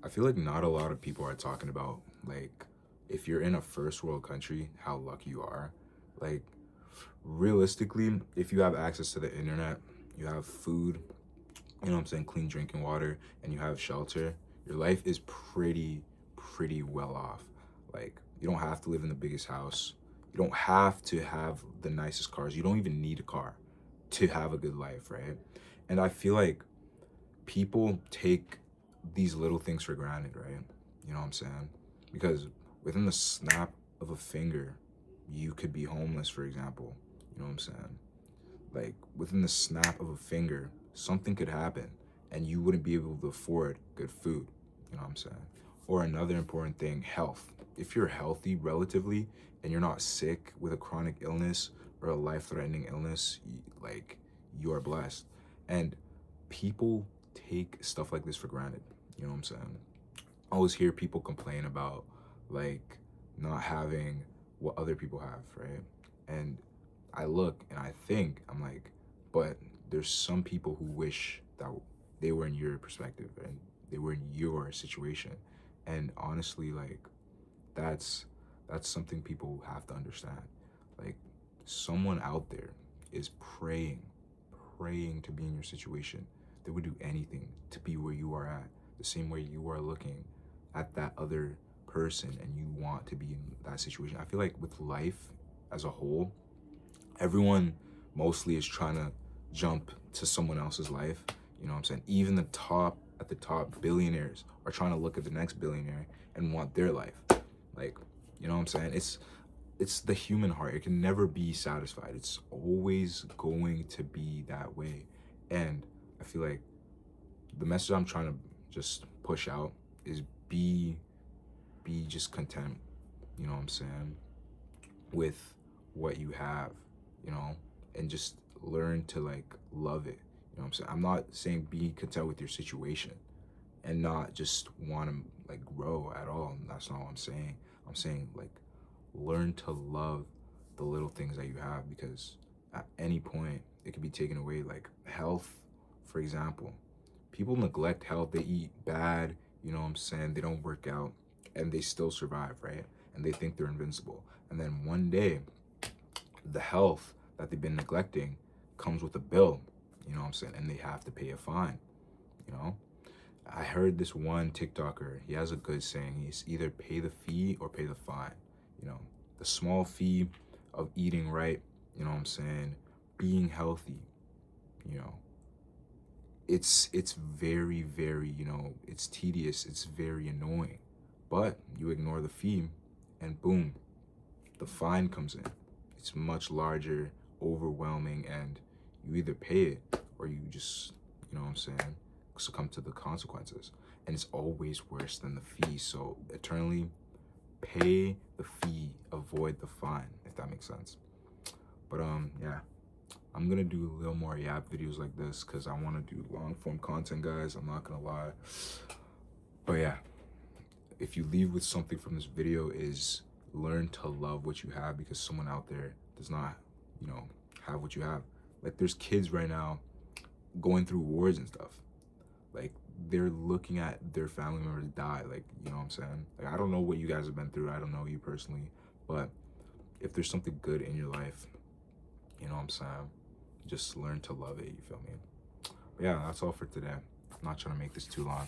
I feel like not a lot of people are talking about, like, if you're in a first world country, how lucky you are. Like, realistically, if you have access to the internet, you have food, you know what I'm saying, clean drinking water, and you have shelter, your life is pretty well off. Like, you don't have to live in the biggest house. You don't have to have the nicest cars. You don't even need a car to have a good life, right? And I feel like people take these little things for granted, right? You know what I'm saying? Because within the snap of a finger, you could be homeless, for example. You know what I'm saying? Like within the snap of a finger, something could happen and you wouldn't be able to afford good food. You know what I'm saying? Or another important thing, health. If you're healthy relatively and you're not sick with a chronic illness or a life-threatening illness, like you are blessed. And people take stuff like this for granted. You know what I'm saying? I always hear people complain about like not having what other people have, right? And I look and I think, I'm like, but there's some people who wish that they were in your perspective and they were in your situation. And honestly, like that's that's something people have to understand. Like someone out there is praying to be in your situation. They would do anything to be where you are at, the same way you are looking at that other person and you want to be in that situation. I feel like with life as a whole, everyone mostly is trying to jump to someone else's life. You know what I'm saying? Even the top at the top billionaires are trying to look at the next billionaire and want their life. Like, you know what I'm saying? It's the human heart. It can never be satisfied. It's always going to be that way. And I feel like the message I'm trying to just push out is be just content, you know what I'm saying, with what you have, you know, and just learn to like love it. You know what I'm saying? I'm not saying be content with your situation and not just want to like grow at all. That's not what I'm saying. I'm saying like learn to love the little things that you have because at any point it could be taken away. Like health, for example. People neglect health. They eat bad, you know what I'm saying? They don't work out and they still survive, right? And they think they're invincible. And then one day, the health that they've been neglecting comes with a bill, you know what I'm saying? And they have to pay a fine, you know? I heard this one TikToker, he has a good saying. He's either pay the fee or pay the fine, you know? The small fee of eating right, you know what I'm saying? Being healthy, you know? It's very, you know, it's tedious, it's very annoying. But you ignore the fee and boom, the fine comes in. It's much larger, overwhelming, and you either pay it or you just, you know what I'm saying, succumb to the consequences. And it's always worse than the fee. So eternally pay the fee, avoid the fine, if that makes sense. But yeah, I'm gonna do a little more yap videos like this because I want to do long form content, guys. I'm not gonna lie. But yeah, if you leave with something from this video is learn to love what you have because someone out there does not, you know, have what you have. Like there's kids right now going through wars and stuff. Like they're looking at their family members die. Like, you know what I'm saying? Like I don't know what you guys have been through. I don't know you personally, but if there's something good in your life, you know what I'm saying? Just learn to love it, you feel me? But yeah, that's all for today. I'm not trying to make this too long.